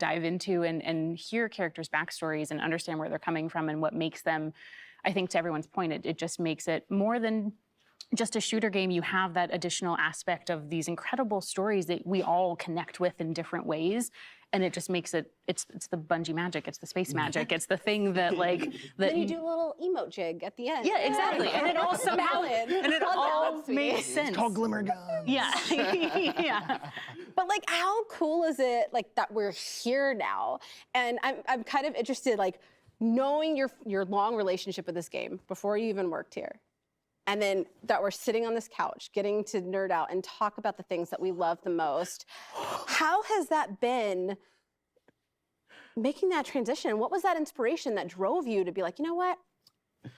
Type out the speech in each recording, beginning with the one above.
dive into and hear characters' backstories and understand where they're coming from and what makes them, I think to everyone's point, it just makes it more than just a shooter game. You have that additional aspect of these incredible stories that we all connect with in different ways. And it just makes it's the Bungie magic, it's the space magic, it's the thing that Then you do a little emote jig at the end. Yeah, exactly. And it all somehow, and it all makes sense. It's called Glimmer Guns. Yeah. Yeah. But like, how cool is it like that we're here now? And I'm kind of interested, like, knowing your long relationship with this game before you even worked here. And then that we're sitting on this couch, getting to nerd out and talk about the things that we love the most. How has that been making that transition? What was that inspiration that drove you to be like, you know what?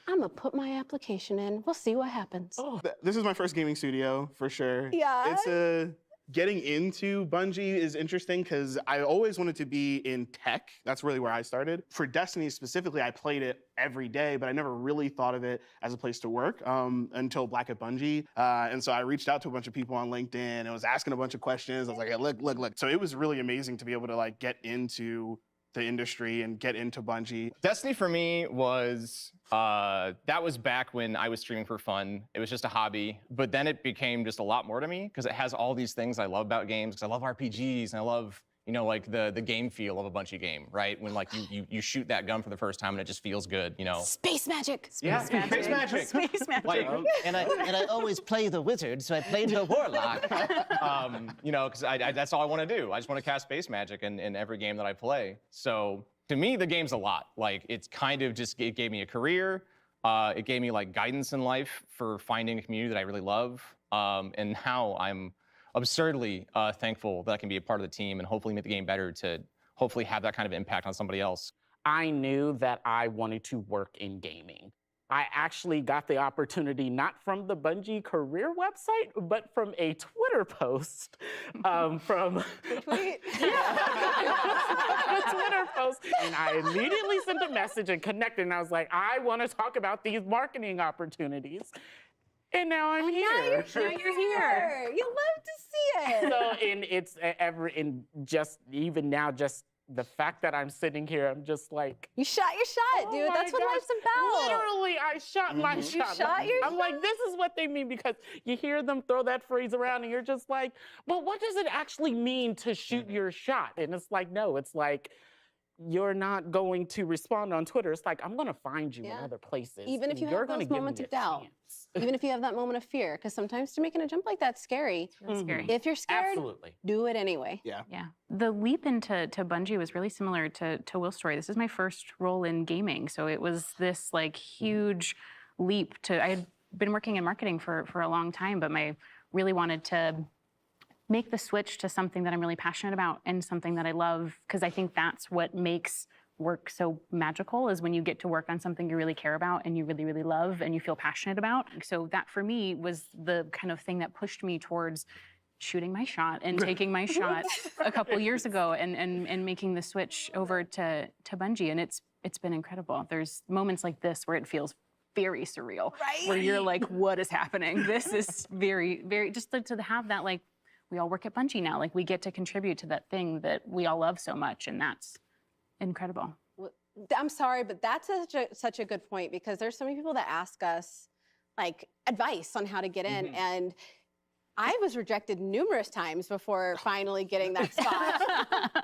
I'm gonna put my application in. We'll see what happens. Oh. This is my first gaming studio, for sure. Yeah. It's getting into Bungie is interesting because I always wanted to be in tech. That's really where I started. For Destiny specifically, I played it every day, but I never really thought of it as a place to work until Black at Bungie. And so I reached out to a bunch of people on LinkedIn and was asking a bunch of questions. I was like, hey, look. So it was really amazing to be able to like get into the industry and get into Bungie. Destiny for me was, that was back when I was streaming for fun. It was just a hobby, but then it became just a lot more to me because it has all these things I love about games, because I love RPGs and I love, you know, like the game feel of a Bungie game, right? When like you shoot that gun for the first time and it just feels good, you know? Space magic. Space magic. Space magic. Like, And I always play the wizard, so I played the warlock. you know, because that's all I want to do. I just want to cast space magic in every game that I play. So to me, the game's a lot. Like, it's kind of just, it gave me a career. It gave me like guidance in life for finding a community that I really love. And now I'm absurdly thankful that I can be a part of the team and hopefully make the game better to hopefully have that kind of impact on somebody else. I knew that I wanted to work in gaming. I actually got the opportunity not from the Bungie career website, but from a Twitter post from Tweet. a Twitter post. And I immediately sent a message and connected, and I was like, I want to talk about these marketing opportunities. And now I'm here. Now you're here. You love to see it. So, and it's just even now, just the fact that I'm sitting here, I'm just like, You shot your shot, dude. my That's what gosh. life's about. Literally, I shot my shot. You shot your I'm like, this is what they mean, because you hear them throw that phrase around and you're just like, but what does it actually mean to shoot your shot? And it's like, no, it's like, you're not going to respond on Twitter. It's like, I'm going to find you in other places. Even if you You're have gonna those give moments me of a doubt. chance. Even if you have that moment of fear, because sometimes making a jump like that's scary. It's scary. If you're scared, Absolutely. do it anyway. Yeah. Yeah. The leap into Bungie was really similar to Will's story. This is my first role in gaming. So it was this like huge leap I had been working in marketing for a long time, but I really wanted to make the switch to something that I'm really passionate about and something that I love, because I think that's what makes work so magical, is when you get to work on something you really care about and you really, really love and you feel passionate about. So that for me was the kind of thing that pushed me towards shooting my shot and taking my shot a couple years ago and making the switch over to Bungie. And it's been incredible. There's moments like this where it feels very surreal, Right? where you're like, what is happening? This is very, very, just to have that, like, we all work at Bungie now. Like, we get to contribute to that thing that we all love so much, and that's incredible. I'm sorry, but that's such a good point, because there's so many people that ask us like advice on how to get in, and I was rejected numerous times before finally getting that spot.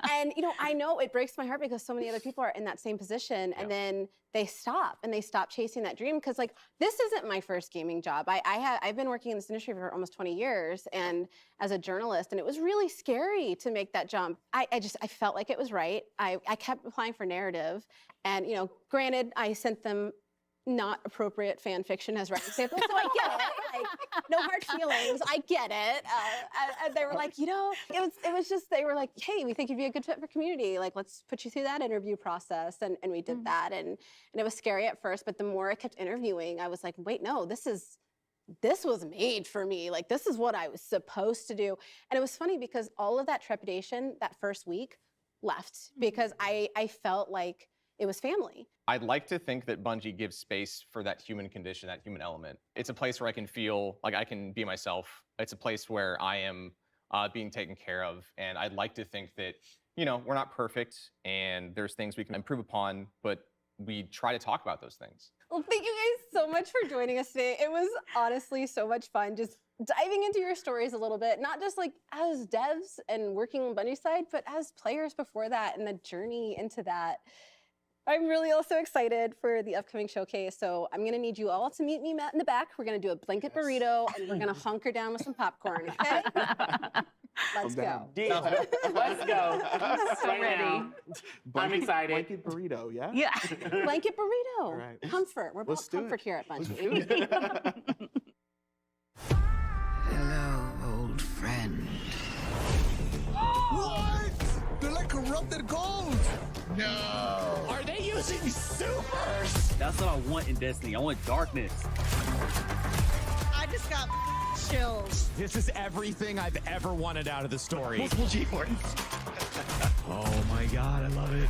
And you know, I know it breaks my heart because so many other people are in that same position, and then they stop chasing that dream, because like, this isn't my first gaming job. I've been working in this industry for almost 20 years and as a journalist, and it was really scary to make that jump. I felt like it was right. I kept applying for narrative, and you know, granted, I sent them not appropriate fan fiction as writing samples, so I get it. Like, no hard feelings. I get it. And they were like, you know, it was just, they were like, hey, we think you'd be a good fit for community. Like, let's put you through that interview process, and we did that, and it was scary at first, but the more I kept interviewing, I was like, wait, no, this was made for me. Like, this is what I was supposed to do. And it was funny because all of that trepidation that first week left, because I felt like it was family. I'd like to think that Bungie gives space for that human condition, that human element. It's a place where I can feel like I can be myself. It's a place where I am being taken care of. And I'd like to think that, you know, we're not perfect and there's things we can improve upon, but we try to talk about those things. Well, thank you guys so much for joining us today. It was honestly so much fun just diving into your stories a little bit, not just like as devs and working on Bungie's side, but as players before that and the journey into that. I'm really also excited for the upcoming showcase. So I'm gonna need you all to meet me in the back. We're gonna do a blanket burrito and we're gonna hunker down with some popcorn, okay? Let's go. Deal. Let's go. So Right ready. now. I'm excited. Blanket burrito, yeah? Yeah. Blanket burrito. All right. Comfort. We're Let's about do it. comfort here at Let's Bungie. do it. Hello, old friend. What? They're like corrupted gold. No. Are they using supers? That's what I want in Destiny. I want darkness. I just got chills. This is everything I've ever wanted out of the story. Multiple G-force. Oh my god, I love it.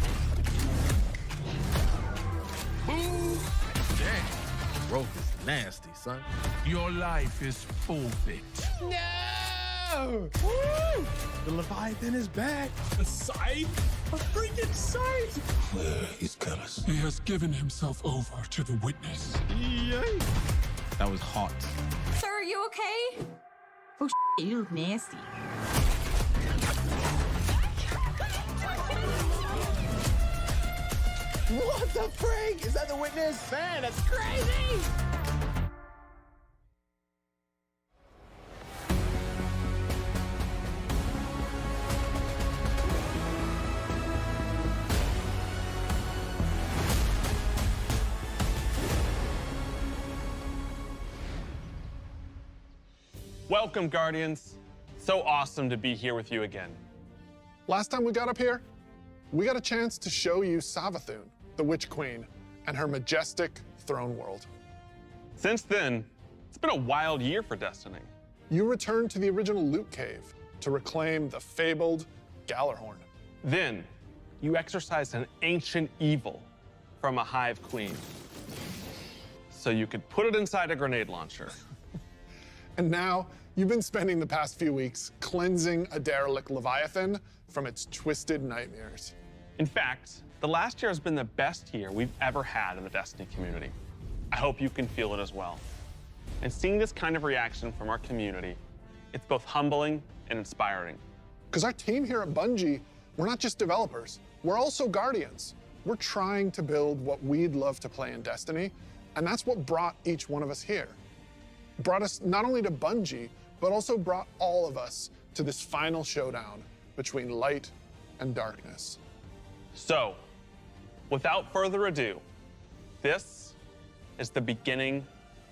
Damn. Growth is nasty, son. Your life is forfeit. No! Woo! The Leviathan is back. A scythe? A freaking scythe! Where is Callus? He has given himself over to the witness. Yay. That was hot. Sir, are you okay? Oh, you look nasty. What the freak? Is that the witness? Man, that's crazy! Welcome, Guardians. So awesome to be here with you again. Last time we got up here, we got a chance to show you Savathun, the Witch Queen, and her majestic throne world. Since then, it's been a wild year for Destiny. You returned to the original Loot Cave to reclaim the fabled Gallarhorn. Then, you exorcised an ancient evil from a hive queen, so you could put it inside a grenade launcher. And now, you've been spending the past few weeks cleansing a derelict Leviathan from its twisted nightmares. In fact, the last year has been the best year we've ever had in the Destiny community. I hope you can feel it as well. And seeing this kind of reaction from our community, it's both humbling and inspiring. Because our team here at Bungie, we're not just developers, we're also guardians. We're trying to build what we'd love to play in Destiny, and that's what brought each one of us here. Brought us not only to Bungie, but also brought all of us to this final showdown between light and darkness. So, without further ado, this is the beginning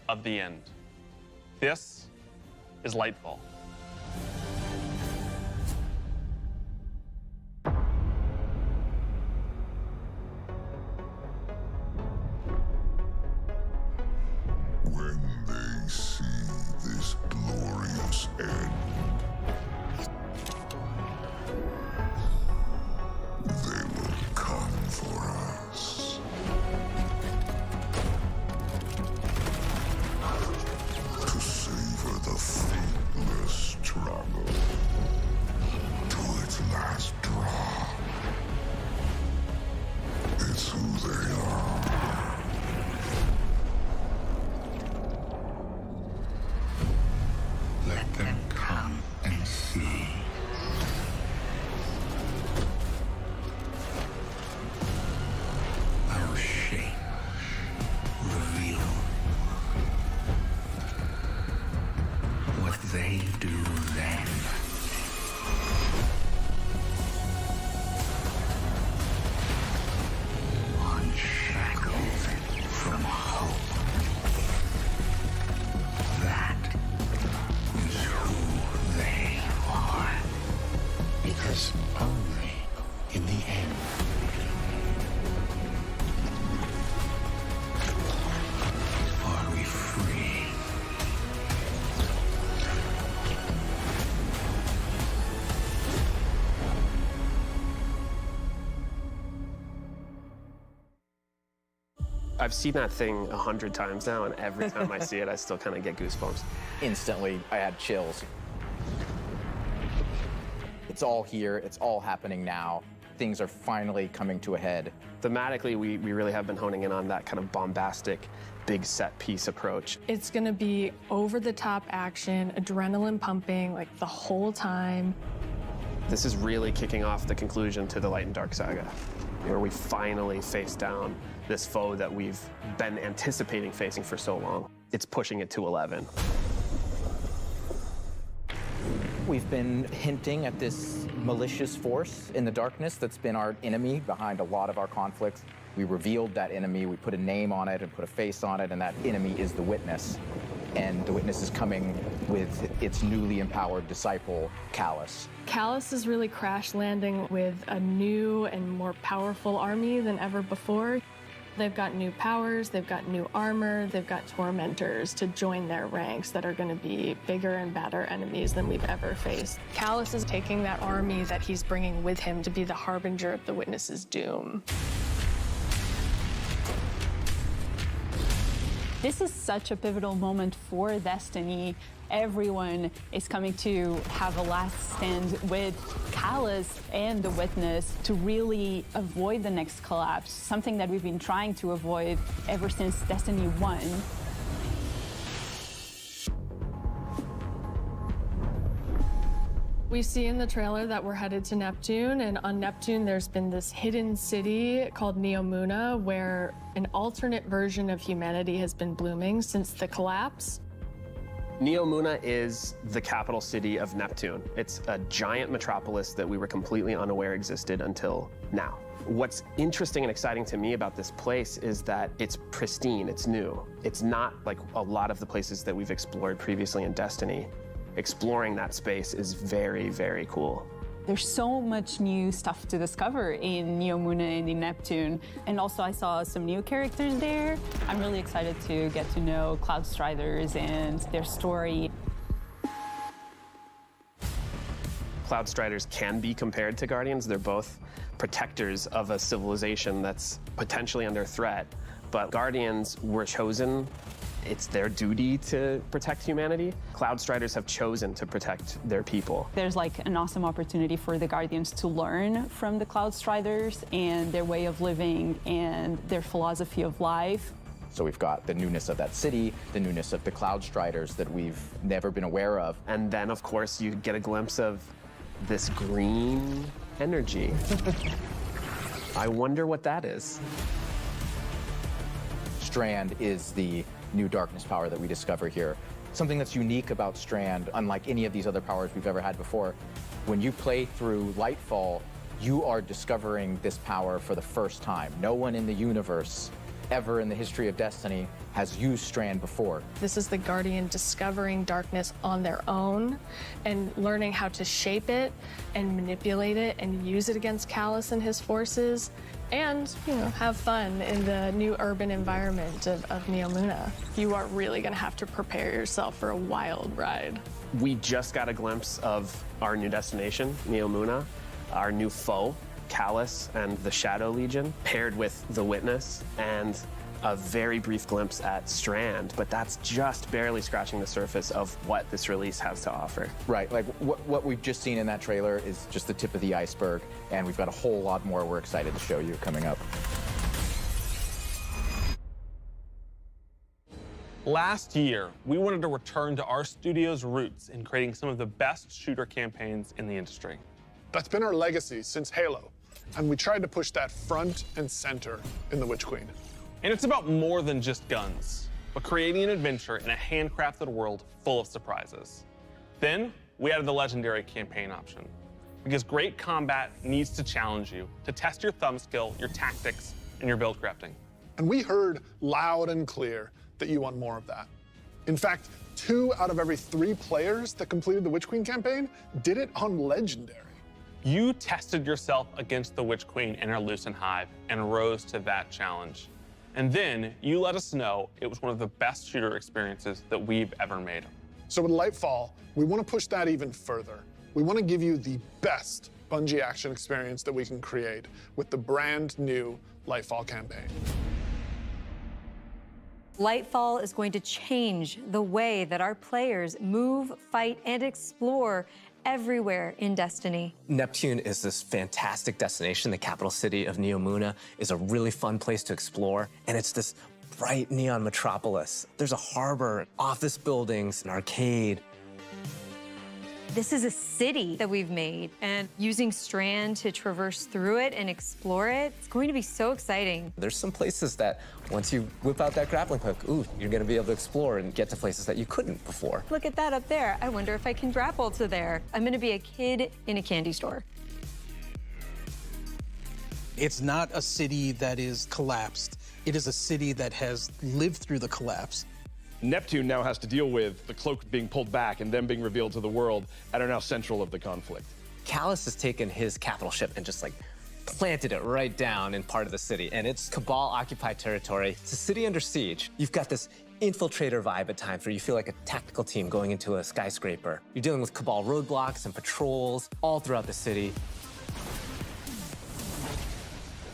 of the end. This is Lightfall. When they see this glorious end, they will come for us. To savor the fruitless struggle to its last drop. It's who they are. Let them come and see. Our shape reveal what they do then. Unshackled from hope. That is who they are. Because only in the end are we free. I've seen that thing 100 times now, and every time I see it, I still kind of get goosebumps. Instantly, I had chills. It's all here, it's all happening now. Things are finally coming to a head. Thematically, we really have been honing in on that kind of bombastic, big set piece approach. It's gonna be over-the-top action, adrenaline pumping, like the whole time. This is really kicking off the conclusion to the Light and Dark saga, where we finally face down this foe that we've been anticipating facing for so long. It's pushing it to 11. We've been hinting at this malicious force in the darkness that's been our enemy behind a lot of our conflicts. We revealed that enemy, we put a name on it and put a face on it, and that enemy is the Witness. And the Witness is coming with its newly empowered disciple, Callus. Callus is really crash landing with a new and more powerful army than ever before. They've got new powers, they've got new armor, they've got tormentors to join their ranks that are going to be bigger and badder enemies than we've ever faced. Callus is taking that army that he's bringing with him to be the harbinger of the Witness's doom. This is such a pivotal moment for Destiny. Everyone is coming to have a last stand with Callus and the Witness to really avoid the next collapse, something that we've been trying to avoid ever since Destiny 1. We see in the trailer that we're headed to Neptune, and on Neptune there's been this hidden city called Neomuna where an alternate version of humanity has been blooming since the collapse. Neomuna is the capital city of Neptune. It's a giant metropolis that we were completely unaware existed until now. What's interesting and exciting to me about this place is that it's pristine, it's new. It's not like a lot of the places that we've explored previously in Destiny. Exploring that space is very, very cool. There's so much new stuff to discover in Neomuna and in Neptune. And also I saw some new characters there. I'm really excited to get to know Cloudstriders and their story. Cloudstriders can be compared to Guardians. They're both protectors of a civilization that's potentially under threat. But Guardians were chosen. It's their duty to protect humanity. Cloudstriders have chosen to protect their people. There's like an awesome opportunity for the Guardians to learn from the Cloudstriders and their way of living and their philosophy of life. So we've got the newness of that city, the newness of the Cloudstriders that we've never been aware of. And then, of course, you get a glimpse of this green energy. I wonder what that is. Strand is the new darkness power that we discover here. Something that's unique about Strand, unlike any of these other powers we've ever had before, when you play through Lightfall, you are discovering this power for the first time. No one in the universe ever in the history of Destiny has used Strand before. This is the Guardian discovering darkness on their own and learning how to shape it and manipulate it and use it against Callus and his forces and, you know, have fun in the new urban environment of Neomuna. You are really gonna have to prepare yourself for a wild ride. We just got a glimpse of our new destination, Neomuna, our new foe, Callus and the Shadow Legion, paired with the Witness, and a very brief glimpse at Strand, but that's just barely scratching the surface of what this release has to offer. Right, like what we've just seen in that trailer is just the tip of the iceberg, and we've got a whole lot more we're excited to show you coming up. Last year, we wanted to return to our studio's roots in creating some of the best shooter campaigns in the industry. That's been our legacy since Halo, and we tried to push that front and center in The Witch Queen. And it's about more than just guns, but creating an adventure in a handcrafted world full of surprises. Then, we added the Legendary campaign option, because great combat needs to challenge you, to test your thumb skill, your tactics, and your build crafting. And we heard loud and clear that you want more of that. In fact, 2 out of every 3 players that completed the Witch Queen campaign did it on Legendary. You tested yourself against the Witch Queen in our Lucent Hive and rose to that challenge. And then you let us know it was one of the best shooter experiences that we've ever made. So with Lightfall, we want to push that even further. We want to give you the best Bungie action experience that we can create with the brand new Lightfall campaign. Lightfall is going to change the way that our players move, fight, and explore everywhere in Destiny. Neptune is this fantastic destination. The capital city of Neomuna is a really fun place to explore, and it's this bright neon metropolis. There's a harbor, office buildings, an arcade. This is a city that we've made, and using Strand to traverse through it and explore it, it's going to be so exciting. There's some places that once you whip out that grappling hook, ooh, you're gonna be able to explore and get to places that you couldn't before. Look at that up there. I wonder if I can grapple to there. I'm gonna be a kid in a candy store. It's not a city that is collapsed. It is a city that has lived through the collapse. Neptune now has to deal with the cloak being pulled back and them being revealed to the world and are now central of the conflict. Callus has taken his capital ship and just like planted it right down in part of the city, and it's Cabal-occupied territory. It's a city under siege. You've got this infiltrator vibe at times where you feel like a tactical team going into a skyscraper. You're dealing with Cabal roadblocks and patrols all throughout the city.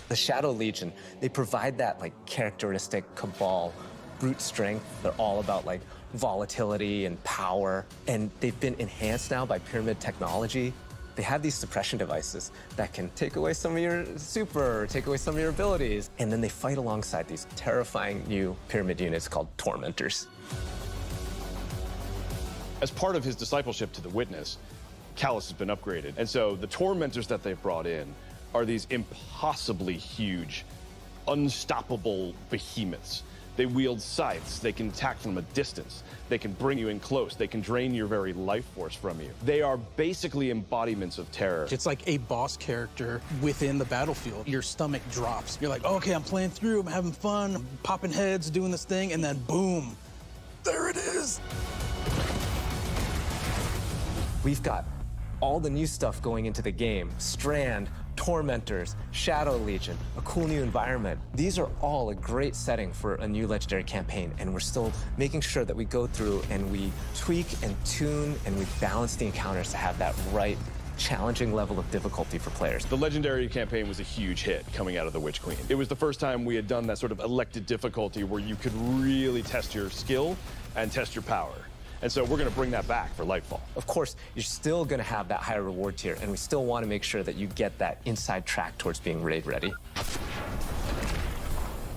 The Shadow Legion, they provide that like characteristic Cabal brute strength. They're all about like volatility and power, and they've been enhanced now by Pyramid technology. They have these suppression devices that can take away some of your super, take away some of your abilities, and then they fight alongside these terrifying new Pyramid units called Tormentors. As part of his discipleship to the Witness, Callus has been upgraded, and so the Tormentors that they've brought in are these impossibly huge, unstoppable behemoths. They wield scythes, they can attack from a distance, they can bring you in close, they can drain your very life force from you. They are basically embodiments of terror. It's like a boss character within the battlefield. Your stomach drops. You're like, okay, I'm playing through, I'm having fun, I'm popping heads, doing this thing, and then boom, there it is. We've got all the new stuff going into the game. Strand, Tormentors, Shadow Legion, a cool new environment. These are all a great setting for a new Legendary campaign, and we're still making sure that we go through and we tweak and tune and we balance the encounters to have that right challenging level of difficulty for players. The Legendary campaign was a huge hit coming out of the Witch Queen. It was the first time we had done that sort of elected difficulty where you could really test your skill and test your power. And so we're going to bring that back for Lightfall. Of course, you're still going to have that higher reward tier, and we still want to make sure that you get that inside track towards being raid ready.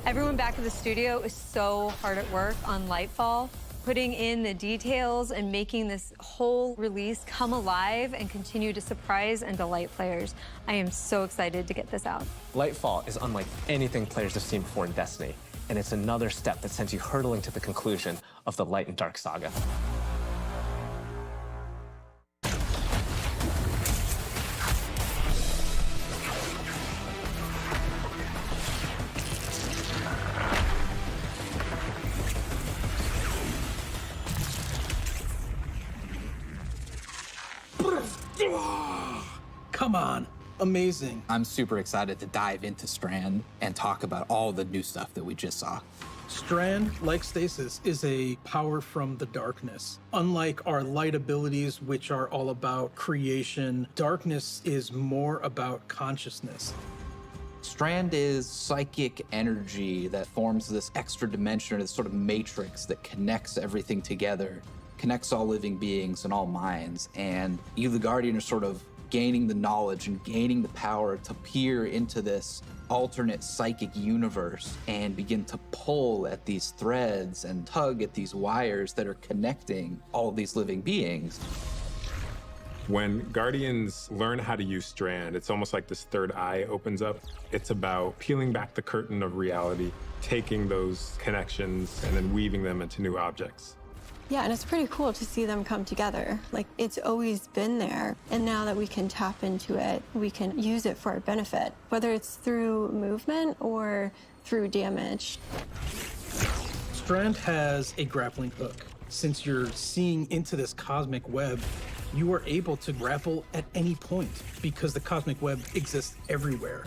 Everyone back at the studio is so hard at work on Lightfall, putting in the details and making this whole release come alive and continue to surprise and delight players. I am so excited to get this out. Lightfall is unlike anything players have seen before in Destiny, and it's another step that sends you hurtling to the conclusion of the Light and Dark saga. Come on, amazing. I'm super excited to dive into Strand and talk about all the new stuff that we just saw. Strand, like Stasis, is a power from the darkness. Unlike our light abilities, which are all about creation, darkness is more about consciousness. Strand is psychic energy that forms this extra dimension or this sort of matrix that connects everything together, connects all living beings and all minds. And you, the Guardian, are sort of gaining the knowledge and gaining the power to peer into this alternate psychic universe and begin to pull at these threads and tug at these wires that are connecting all these living beings. When Guardians learn how to use Strand, it's almost like this third eye opens up. It's about peeling back the curtain of reality, taking those connections and then weaving them into new objects. Yeah, and it's pretty cool to see them come together. Like, it's always been there, and now that we can tap into it, we can use it for our benefit, whether it's through movement or through damage. Strand has a grappling hook. Since you're seeing into this cosmic web, you are able to grapple at any point because the cosmic web exists everywhere.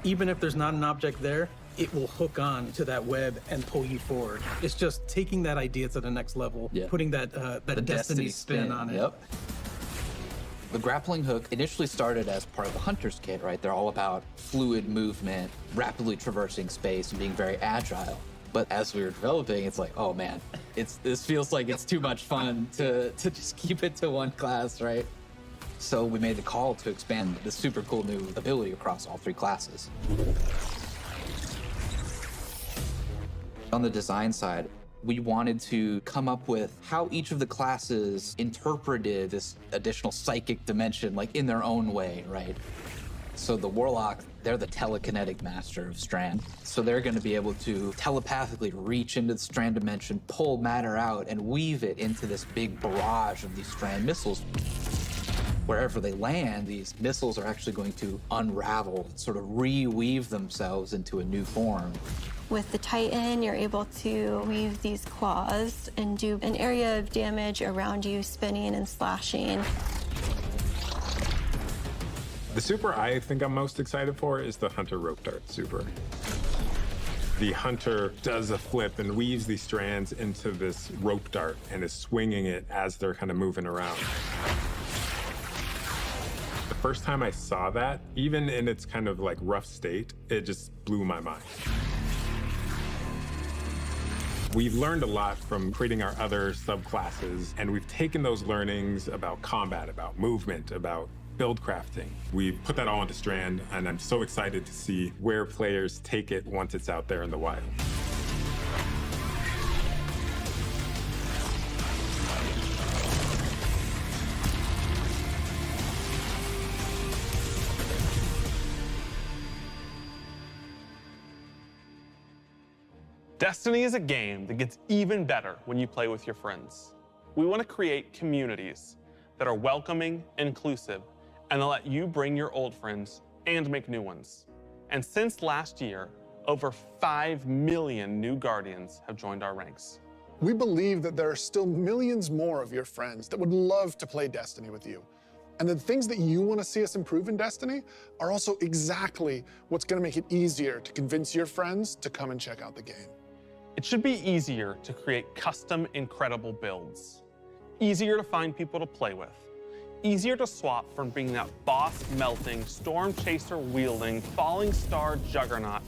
Even if there's not an object there, it will hook on to that web and pull you forward. It's just taking that idea to the next level, putting that Destiny spin on it. Yep. The grappling hook initially started as part of the Hunter's Kit, right? They're all about fluid movement, rapidly traversing space, and being very agile. But as we were developing, it's like, oh man, this feels like it's too much fun to just keep it to one class, right? So we made the call to expand this super cool new ability across all 3 classes. On the design side, we wanted to come up with how each of the classes interpreted this additional psychic dimension, like in their own way, right? So the Warlock, they're the telekinetic master of Strand. So they're going to be able to telepathically reach into the Strand dimension, pull matter out, and weave it into this big barrage of these Strand missiles. Wherever they land, these missiles are actually going to unravel, sort of reweave themselves into a new form. With the Titan, you're able to weave these claws and do an area of damage around you, spinning and slashing. The super I think I'm most excited for is the Hunter Rope Dart super. The Hunter does a flip and weaves these strands into this rope dart and is swinging it as they're kind of moving around. The first time I saw that, even in its kind of like rough state, it just blew my mind. We've learned a lot from creating our other subclasses, and we've taken those learnings about combat, about movement, about build crafting. We've put that all into Strand, and I'm so excited to see where players take it once it's out there in the wild. Destiny is a game that gets even better when you play with your friends. We want to create communities that are welcoming, inclusive, and that let you bring your old friends and make new ones. And since last year, over 5 million new Guardians have joined our ranks. We believe that there are still millions more of your friends that would love to play Destiny with you. And the things that you want to see us improve in Destiny are also exactly what's going to make it easier to convince your friends to come and check out the game. It should be easier to create custom, incredible builds. Easier to find people to play with. Easier to swap from being that boss-melting, storm chaser-wielding, falling star juggernaut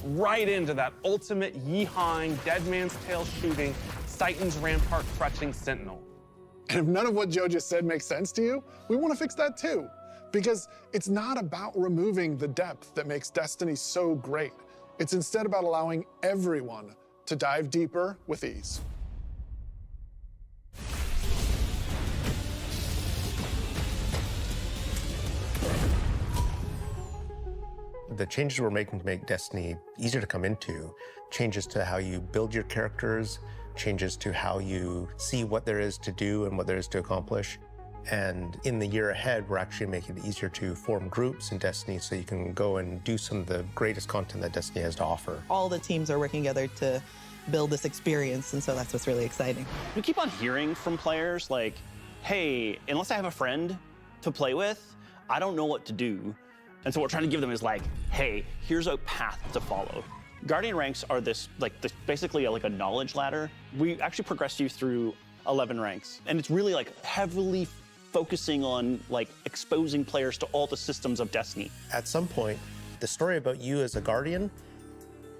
right into that ultimate yeehawing, dead man's tail shooting, Titan's rampart crutching sentinel. And if none of what Joe just said makes sense to you, we want to fix that too. Because it's not about removing the depth that makes Destiny so great. It's instead about allowing everyone to dive deeper with ease. The changes we're making to make Destiny easier to come into, changes to how you build your characters, changes to how you see what there is to do and what there is to accomplish. And in the year ahead, we're actually making it easier to form groups in Destiny so you can go and do some of the greatest content that Destiny has to offer. All the teams are working together to build this experience, and so that's what's really exciting. We keep on hearing from players like, hey, unless I have a friend to play with, I don't know what to do. And so what we're trying to give them is like, hey, here's a path to follow. Guardian ranks are basically like a knowledge ladder. We actually progress you through 11 ranks, and it's really like heavily focusing on like exposing players to all the systems of Destiny. At some point, the story about you as a Guardian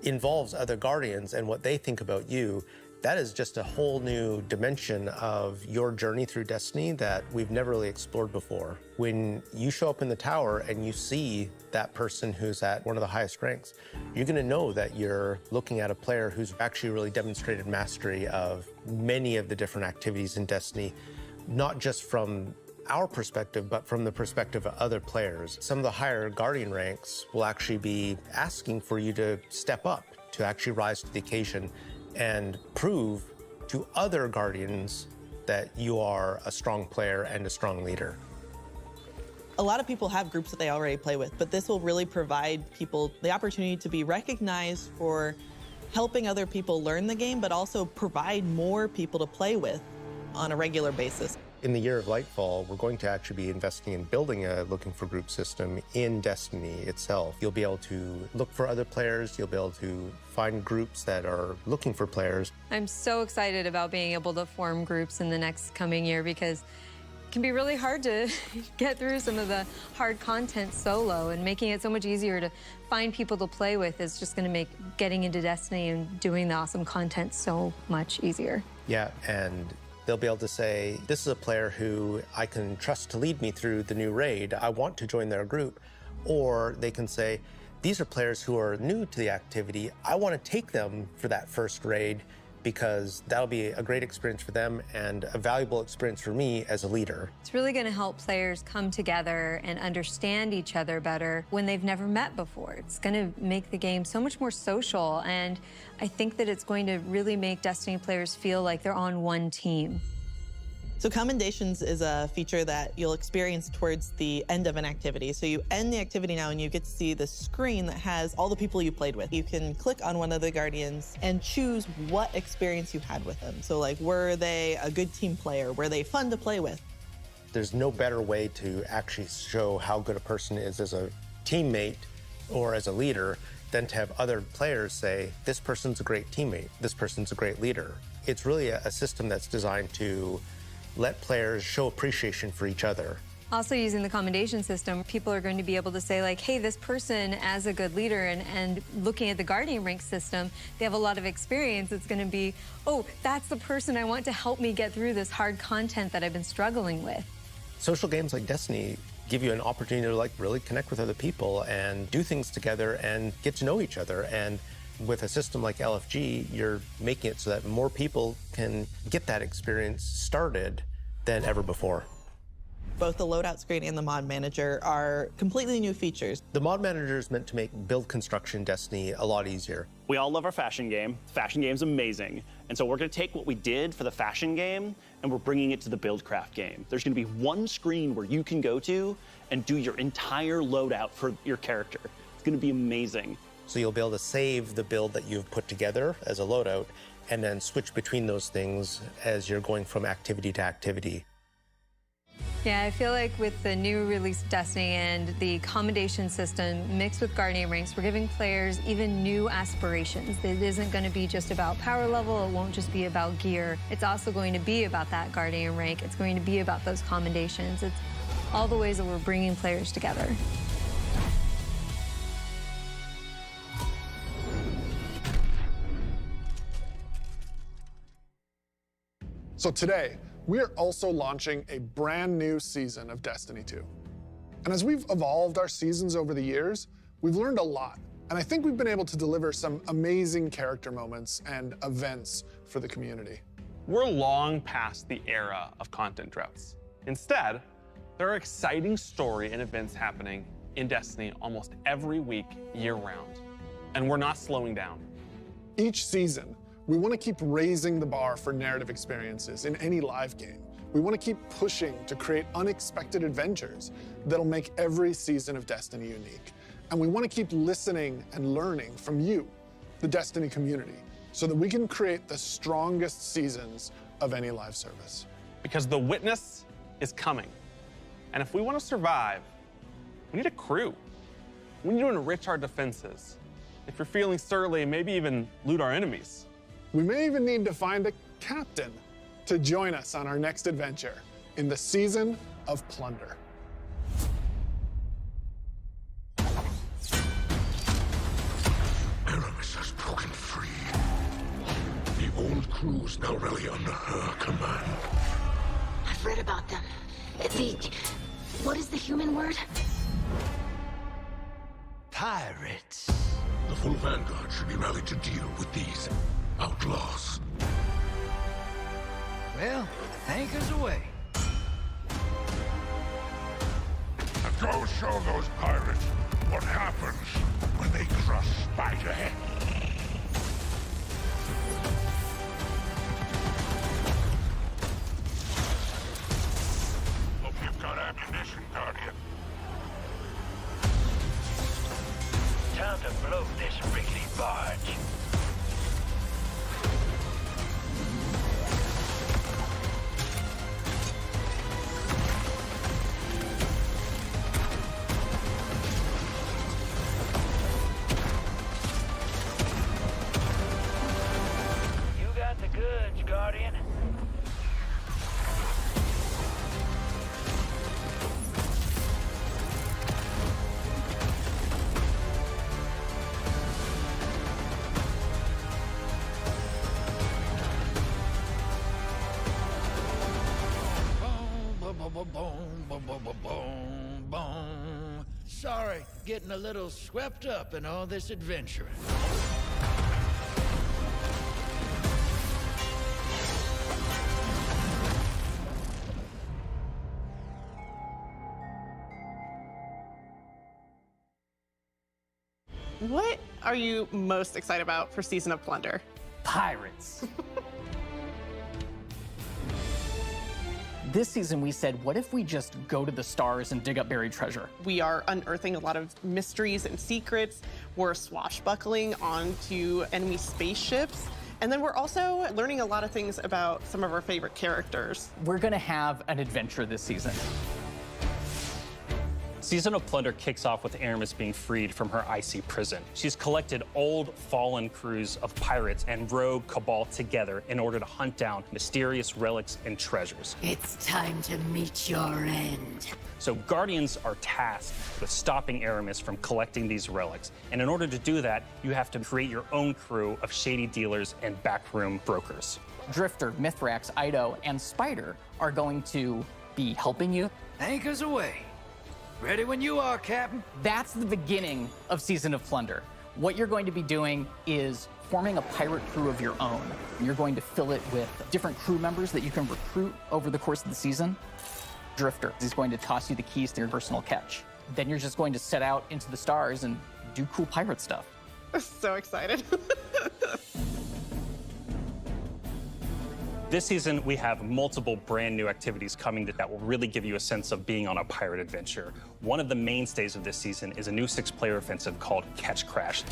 involves other Guardians and what they think about you. That is just a whole new dimension of your journey through Destiny that we've never really explored before. When you show up in the tower and you see that person who's at one of the highest ranks, you're gonna know that you're looking at a player who's actually really demonstrated mastery of many of the different activities in Destiny, not just from our perspective, but from the perspective of other players. Some of the higher Guardian ranks will actually be asking for you to step up, to actually rise to the occasion and prove to other Guardians that you are a strong player and a strong leader. A lot of people have groups that they already play with, but this will really provide people the opportunity to be recognized for helping other people learn the game, but also provide more people to play with on a regular basis. In the year of Lightfall, we're going to actually be investing in building a looking for group system in Destiny itself. You'll be able to look for other players, you'll be able to find groups that are looking for players. I'm so excited about being able to form groups in the next coming year because it can be really hard to get through some of the hard content solo, and making it so much easier to find people to play with is just gonna make getting into Destiny and doing the awesome content so much easier. Yeah, and They'll be able to say, this is a player who I can trust to lead me through the new raid. I want to join their group. Or they can say, these are players who are new to the activity. I want to take them for that first raid because that'll be a great experience for them and a valuable experience for me as a leader. It's really going to help players come together and understand each other better when they've never met before. It's going to make the game so much more social, and I think that it's going to really make Destiny players feel like they're on one team. So commendations is a feature that you'll experience towards the end of an activity. So you end the activity now and you get to see the screen that has all the people you played with. You can click on one of the Guardians and choose what experience you had with them. So like, were they a good team player? Were they fun to play with? There's no better way to actually show how good a person is as a teammate or as a leader than to have other players say, this person's a great teammate, this person's a great leader. It's really a system that's designed to let players show appreciation for each other. Also, using the commendation system, people are going to be able to say, like, hey, this person as a good leader, and looking at the Guardian rank system, they have a lot of experience. It's going to be, oh, that's the person I want to help me get through this hard content that I've been struggling with. Social games like Destiny give you an opportunity to like really connect with other people and do things together and get to know each other. And with a system like LFG, you're making it so that more people can get that experience started than ever before. Both the loadout screen and the mod manager are completely new features. The mod manager is meant to make build construction Destiny a lot easier. We all love our fashion game. The fashion game's amazing. And so we're going to take what we did for the fashion game and we're bringing it to the Buildcraft game. There's going to be one screen where you can go to and do your entire loadout for your character. It's going to be amazing. So you'll be able to save the build that you've put together as a loadout and then switch between those things as you're going from activity to activity. Yeah, I feel like with the new release of Destiny and the commendation system mixed with Guardian ranks, we're giving players even new aspirations. It isn't going to be just about power level. It won't just be about gear. It's also going to be about that Guardian rank. It's going to be about those commendations. It's all the ways that we're bringing players together. So today, we are also launching a brand new season of Destiny 2. And as we've evolved our seasons over the years, we've learned a lot. And I think we've been able to deliver some amazing character moments and events for the community. We're long past the era of content droughts. Instead, there are exciting story and events happening in Destiny almost every week, year-round. And we're not slowing down. Each season, we want to keep raising the bar for narrative experiences in any live game. We want to keep pushing to create unexpected adventures that'll make every season of Destiny unique. And we want to keep listening and learning from you, the Destiny community, so that we can create the strongest seasons of any live service. Because the Witness is coming. And if we want to survive, we need a crew. We need to enrich our defenses. If you're feeling surly, maybe even loot our enemies. We may even need to find a captain to join us on our next adventure in the Season of Plunder. Aramis has broken free. The old crew's now really under her command. I've read about them. What is the human word? Pirates. The full vanguard should be rallied to deal with these outlaws. Well, anchors away. And go show those pirates what happens when they crush Spiderhead. Hope you've got ammunition, Guardian. Time to blow this rickety barge. boom, boom, boom, boom, boom, boom. Sorry, getting a little swept up in all this adventuring. What are you most excited about for Season of Plunder? Pirates. This season, we said, what if we just go to the stars and dig up buried treasure? We are unearthing a lot of mysteries and secrets. We're swashbuckling onto enemy spaceships. And then we're also learning a lot of things about some of our favorite characters. We're gonna have an adventure this season. Season of Plunder kicks off with Aramis being freed from her icy prison. She's collected old, fallen crews of pirates and rogue cabal together in order to hunt down mysterious relics and treasures. It's time to meet your end. So Guardians are tasked with stopping Aramis from collecting these relics. And in order to do that, you have to create your own crew of shady dealers and backroom brokers. Drifter, Mithrax, Ido, and Spider are going to be helping you. Anchors away. Ready when you are, Captain. That's the beginning of Season of Plunder. What you're going to be doing is forming a pirate crew of your own. You're going to fill it with different crew members that you can recruit over the course of the season. Drifter is going to toss you the keys to your personal catch. Then you're just going to set out into the stars and do cool pirate stuff. I'm so excited. This season, we have multiple brand new activities coming that will really give you a sense of being on a pirate adventure. One of the mainstays of this season is a new 6-player offensive called Catch Crash.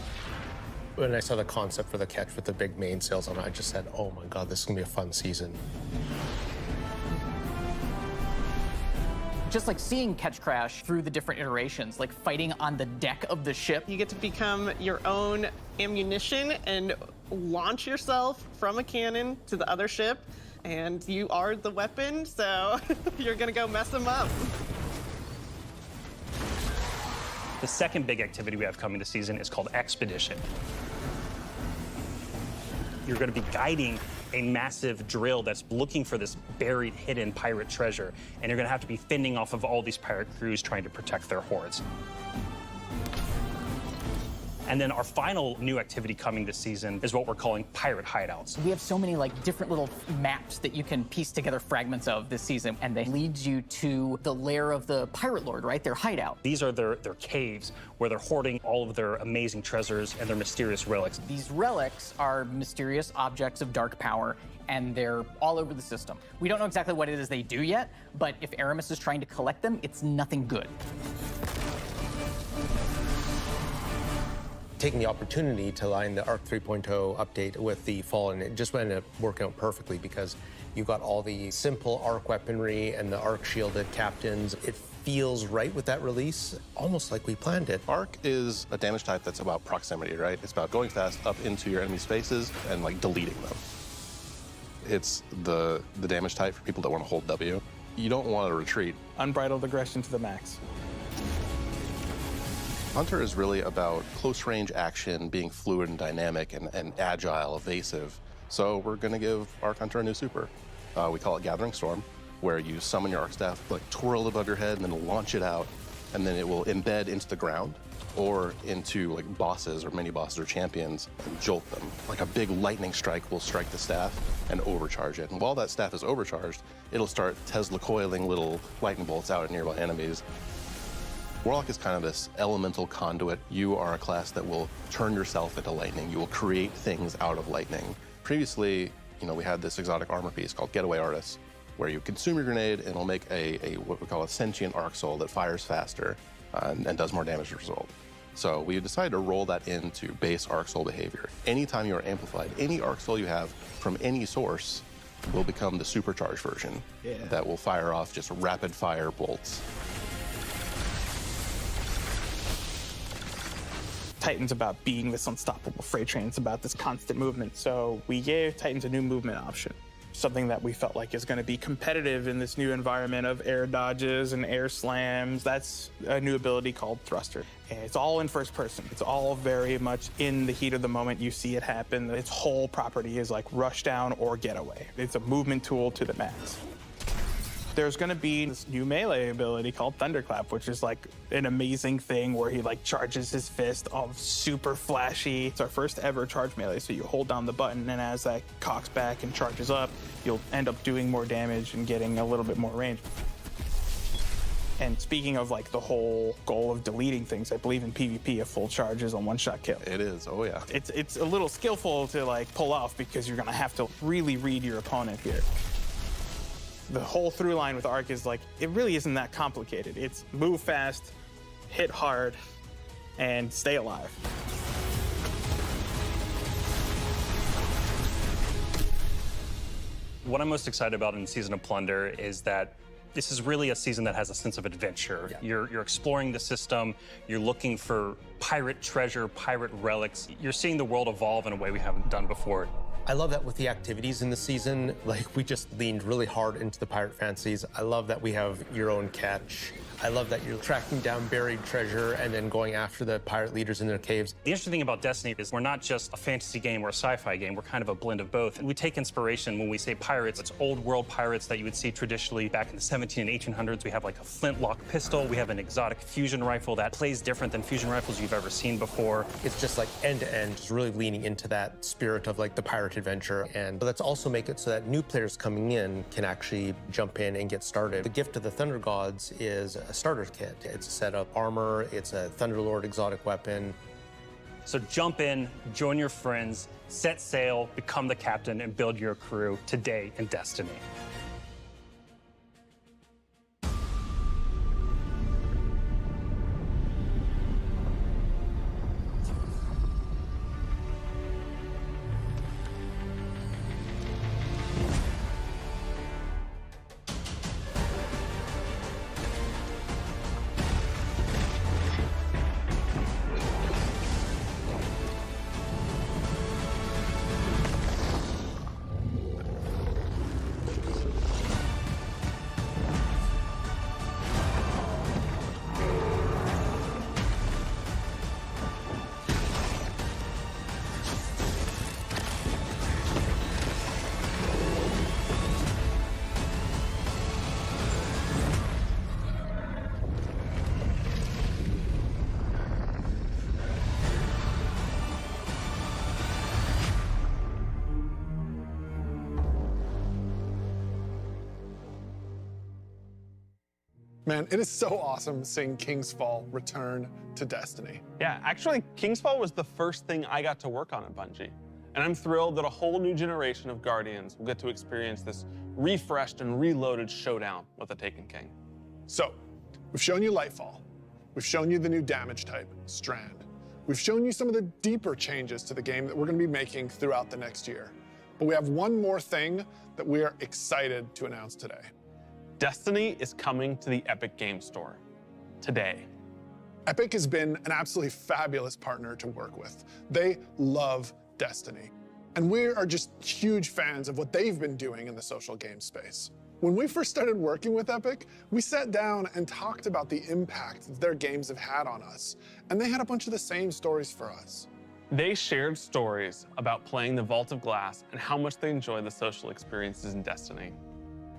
When I saw the concept for the catch with the big mainsails on it, I just said, oh my God, this is gonna be a fun season. Just like seeing Catch Crash through the different iterations, like fighting on the deck of the ship. You get to become your own ammunition and launch yourself from a cannon to the other ship, and you are the weapon, so you're gonna go mess them up. The second big activity we have coming this season is called Expedition. You're going to be guiding a massive drill that's looking for this buried, hidden pirate treasure, and you're going to have to be fending off of all these pirate crews trying to protect their hoards. And then our final new activity coming this season is what we're calling Pirate Hideouts. We have so many like different little maps that you can piece together fragments of this season, and they lead you to the lair of the Pirate Lord, right? Their hideout. These are their caves where they're hoarding all of their amazing treasures and their mysterious relics. These relics are mysterious objects of dark power, and they're all over the system. We don't know exactly what it is they do yet, but if Aramis is trying to collect them, it's nothing good. Taking the opportunity to line the ARC 3.0 update with the Fallen, it just ended up working out perfectly because you got all the simple ARC weaponry and the ARC shielded captains. It feels right with that release, almost like we planned it. ARC is a damage type that's about proximity, right? It's about going fast up into your enemy spaces and like deleting them. It's the damage type for people that want to hold W. You don't want to retreat. Unbridled aggression to the max. Hunter is really about close range action, being fluid and dynamic and agile, evasive. So we're gonna give Arc Hunter a new super. We call it Gathering Storm, where you summon your Arc Staff, like twirl it above your head and then launch it out, and then it will embed into the ground or into like bosses or mini bosses or champions and jolt them. Like a big lightning strike will strike the staff and overcharge it. And while that staff is overcharged, it'll start Tesla coiling little lightning bolts out at nearby enemies. Warlock is kind of this elemental conduit. You are a class that will turn yourself into lightning. You will create things out of lightning. Previously, we had this exotic armor piece called Getaway Artist, where you consume your grenade and it'll make a what we call a sentient arc soul that fires faster and does more damage as a result. So we decided to roll that into base arc soul behavior. Anytime you are amplified, any arc soul you have from any source will become the supercharged version that will fire off just rapid fire bolts. Titan's about being this unstoppable freight train. It's about this constant movement. So we gave Titans a new movement option, something that we felt like is going to be competitive in this new environment of air dodges and air slams. That's a new ability called Thruster. And it's all in first person. It's all very much in the heat of the moment. You see it happen. Its whole property is like rush down or getaway. It's a movement tool to the max. There's going to be this new melee ability called Thunderclap, which is like an amazing thing where he like charges his fist all super flashy. It's our first ever charge melee, so you hold down the button, and as that cocks back and charges up, you'll end up doing more damage and getting a little bit more range. And speaking of like the whole goal of deleting things, I believe in PvP a full charge is a one-shot kill. It is, oh yeah. It's a little skillful to like pull off because you're gonna have to really read your opponent here. The whole through line with Arc is like, it really isn't that complicated. It's move fast, hit hard, and stay alive. What I'm most excited about in Season of Plunder is that this is really a season that has a sense of adventure. Yeah. You're exploring the system, you're looking for pirate treasure, pirate relics. You're seeing the world evolve in a way we haven't done before. I love that with the activities in the season, like we just leaned really hard into the pirate fancies. I love that we have your own catch. I love that you're tracking down buried treasure and then going after the pirate leaders in their caves. The interesting thing about Destiny is we're not just a fantasy game or a sci-fi game, we're kind of a blend of both. We take inspiration when we say pirates, it's old world pirates that you would see traditionally back in the 17 and 1800s. We have like a flintlock pistol, we have an exotic fusion rifle that plays different than fusion rifles you've ever seen before. It's just like end to end, just really leaning into that spirit of like the pirate adventure. And let's also make it so that new players coming in can actually jump in and get started. The gift of the Thunder Gods is a starter kit. It's a set of armor, it's a Thunderlord exotic weapon. So jump in, join your friends, set sail, become the captain, and build your crew today in Destiny. Man, it is so awesome seeing King's Fall return to Destiny. Yeah, actually, King's Fall was the first thing I got to work on at Bungie. And I'm thrilled that a whole new generation of Guardians will get to experience this refreshed and reloaded showdown with the Taken King. So, we've shown you Lightfall. We've shown you the new damage type, Strand. We've shown you some of the deeper changes to the game that we're going to be making throughout the next year. But we have one more thing that we are excited to announce today. Destiny is coming to the Epic Game Store today. Epic has been an absolutely fabulous partner to work with. They love Destiny. And we are just huge fans of what they've been doing in the social game space. When we first started working with Epic, we sat down and talked about the impact that their games have had on us. And they had a bunch of the same stories for us. They shared stories about playing the Vault of Glass and how much they enjoy the social experiences in Destiny.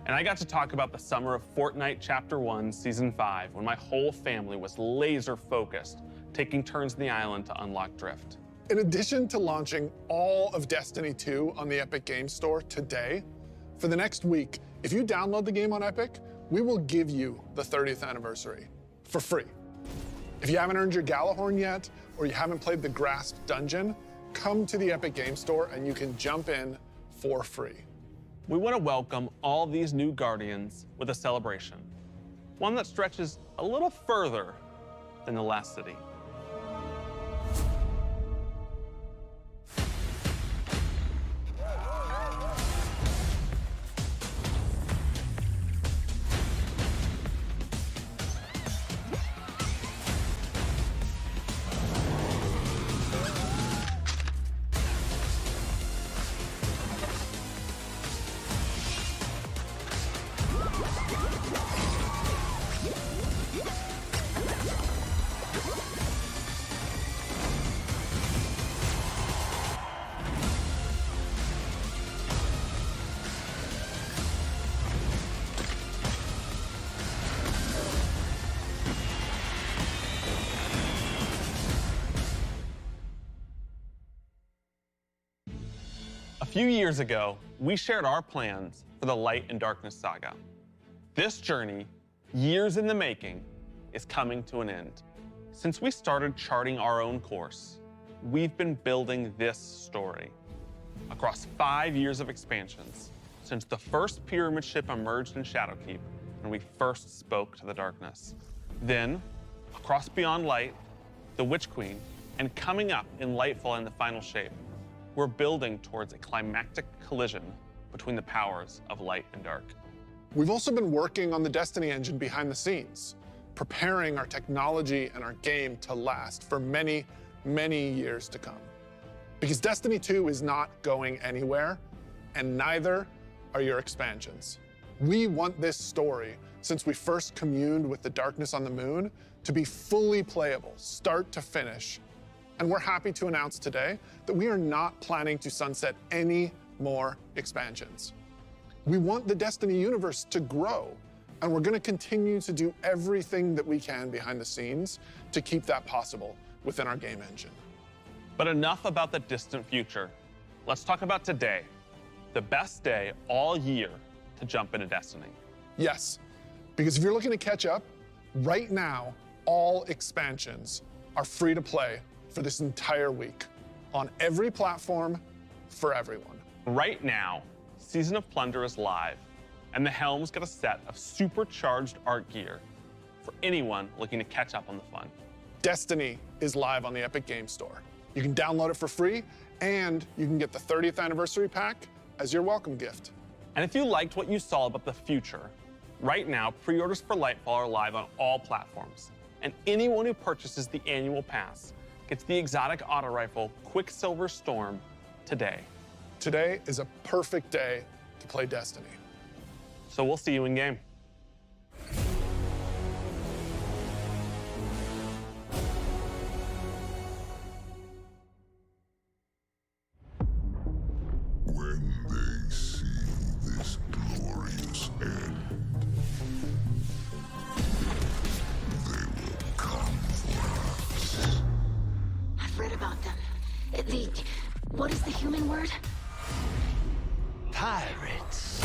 And I got to talk about the summer of Fortnite Chapter 1, Season 5, when my whole family was laser focused, taking turns on the island to unlock Drift. In addition to launching all of Destiny 2 on the Epic Game Store today, for the next week, if you download the game on Epic, we will give you the 30th anniversary for free. If you haven't earned your Galahorn yet, or you haven't played the Grasp Dungeon, come to the Epic Game Store and you can jump in for free. We want to welcome all these new Guardians with a celebration, one that stretches a little further than the last city. few years ago, we shared our plans for the Light and Darkness saga. This journey, years in the making, is coming to an end. Since we started charting our own course, we've been building this story. Across 5 years of expansions, since the first pyramid ship emerged in Shadowkeep and we first spoke to the darkness. Then, across Beyond Light, the Witch Queen, and coming up in Lightfall in the final shape, we're building towards a climactic collision between the powers of light and dark. We've also been working on the Destiny engine behind the scenes, preparing our technology and our game to last for many, many years to come. Because Destiny 2 is not going anywhere, and neither are your expansions. We want this story, since we first communed with the darkness on the moon, to be fully playable, start to finish. And we're happy to announce today that we are not planning to sunset any more expansions. We want the Destiny universe to grow, and we're going to continue to do everything that we can behind the scenes to keep that possible within our game engine. But enough about the distant future. Let's talk about today, the best day all year to jump into Destiny. Yes, because if you're looking to catch up, right now, all expansions are free to play for this entire week on every platform for everyone. Right now, Season of Plunder is live, and the Helm's got a set of supercharged art gear for anyone looking to catch up on the fun. Destiny is live on the Epic Games Store. You can download it for free, and you can get the 30th anniversary pack as your welcome gift. And if you liked what you saw about the future, right now, pre-orders for Lightfall are live on all platforms. And anyone who purchases the annual pass gets the exotic auto rifle Quicksilver Storm today. Today is a perfect day to play Destiny. So we'll see you in game. When they see this glorious end, they will come for us. I've read about them. What is the human word? Pirates.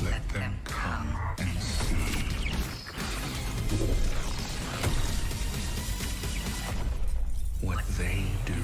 Let them come and see. What they do.